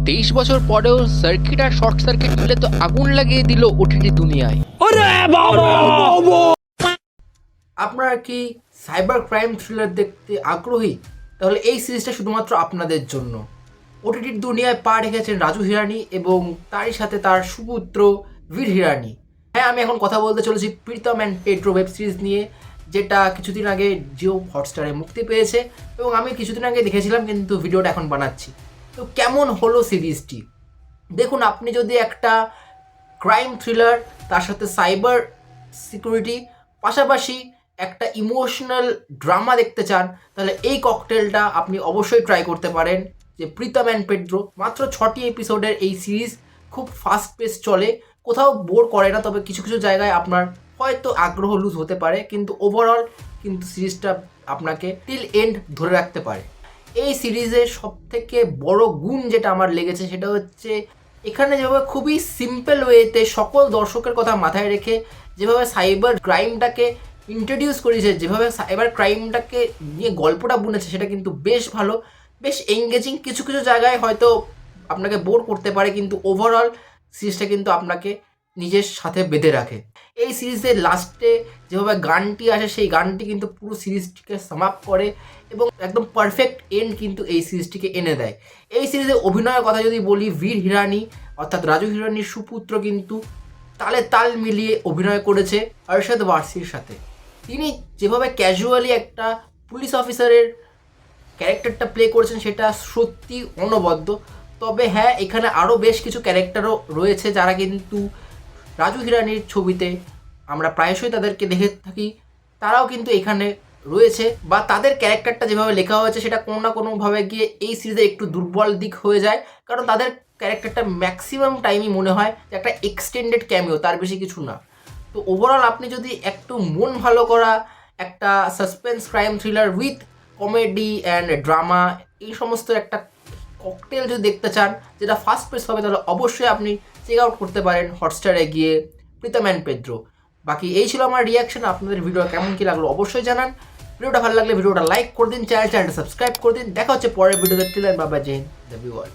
23 বছর পরেও সার্কিট আর short circuit মিলে তো আগুন লাগিয়ে দিল ওটিটি দুনিয়ায়। আপনারা কি সাইবার ক্রাইম থ্রিলার দেখতে আগ্রহী? তাহলে এই সিরিজটা শুধুমাত্র আপনাদের জন্য। ওটিটির দুনিয়ায় পা রেখেছেন রাজু হিরানি এবং তারই সাথে তার সুপুত্র বীর হিরানি। হ্যাঁ, আমি এখন কথা বলতে চলেছি Pritam and Pedro web series নিয়ে, যেটা কিছুদিন আগে জিও হটস্টারে মুক্তি পেয়েছে এবং আমি কিছুদিন আগে দেখেছিলাম, কিন্তু ভিডিওটা এখন বানাচ্ছি। তো কেমন হলো সিরিজটি দেখুন। আপনি যদি একটা ক্রাইম থ্রিলার, তার সাথে সাইবার সিকিউরিটি, পাশাপাশি একটা ইমোশনাল ড্রামা দেখতে চান, তাহলে এই ককটেলটা আপনি অবশ্যই ট্রাই করতে পারেন। যে প্রীতম অ্যান্ড পেড্রো, মাত্র 6টি এপিসোডের এই সিরিজ খুব ফাস্ট পেস চলে, কোথাও বোর করে না। তবে কিছু কিছু জায়গায় আপনার হয়তো আগ্রহ লুজ হতে পারে, কিন্তু ওভারঅল কিন্তু সিরিজটা আপনাকে টিল এন্ড ধরে রাখতে পারে। এই সিরিজের সবথেকে বড় গুণ যেটা আমার লেগেছে সেটা হচ্ছে এখানে যেভাবে খুবই সিম্পল ওয়েতে সকল দর্শকের কথা মাথায় রেখে যেভাবে সাইবার ক্রাইমটাকে ইন্ট্রোডিউস করেছে, যেভাবে সাইবার ক্রাইমটাকে নিয়ে গল্পটা বুনেছে, সেটা কিন্তু বেশ ভালো, বেশ এঙ্গেজিং। কিছু কিছু জায়গায় হয়তো আপনাকে বোর করতে পারে, কিন্তু ওভারঅল সিরিজটা কিন্তু আপনাকে নিজের সাথে বেঁধে রাখে। এই সিরিজের লাস্টে যেভাবে গানটি আসে, সেই গানটি কিন্তু পুরো সিরিজটিকে সামাপ করে এবং একদম পারফেক্ট এন্ড কিন্তু এই সিরিজটিকে এনে দেয়। এই সিরিজে অভিনয়ের কথা যদি বলি, বীর হিরানি অর্থাৎ রাজু হিরানির সুপুত্র কিন্তু তালে তাল মিলিয়ে অভিনয় করেছে অর্শদ ওয়ারসির সাথে। তিনি যেভাবে ক্যাজুয়ালি একটা পুলিশ অফিসারের ক্যারেক্টারটা প্লে করেছেন, সেটা সত্যি অনবদ্য। তবে হ্যাঁ, এখানে আরও বেশ কিছু ক্যারেক্টারও রয়েছে যারা কিন্তু রাজু হিরানির ছবিতে আমরা প্রায়শই তাদেরকে দেখে থাকি, তারাও কিন্তু এখানে রয়েছে, বা তাদের ক্যারেক্টারটা যেভাবে লেখা হয়েছে সেটা কোনো না কোনোভাবে গিয়ে এই সিরিজে একটু দুর্বল দিক হয়ে যায়, কারণ তাদের ক্যারেক্টারটা ম্যাক্সিমাম টাইমই মনে হয় যে একটা এক্সটেন্ডেড ক্যামিও, তার বেশি কিছু না। তো ওভারঅল আপনি যদি একটু মন ভালো করা একটা suspense crime thriller with comedy and drama, এই সমস্ত একটা ককটেল যদি দেখতে চান যেটা ফার্স্ট পেস হবে, তাহলে অবশ্যই আপনি চেক আউট করতে পারেন হটস্টারে গিয়ে প্রীতম অ্যান্ড পেড্রো। বাকি এই ছিল আমার রিয়াকশন। আপনাদের ভিডিও কেমন কী লাগলো অবশ্যই জানান। ভিডিওটা ভালো লাগলে ভিডিওটা লাইক করে দিন, চ্যানেলটা সাবস্ক্রাইব করে দিন। দেখা হচ্ছে পরের ভিডিওতে। Till then, bye bye, Jai Hind, love you all.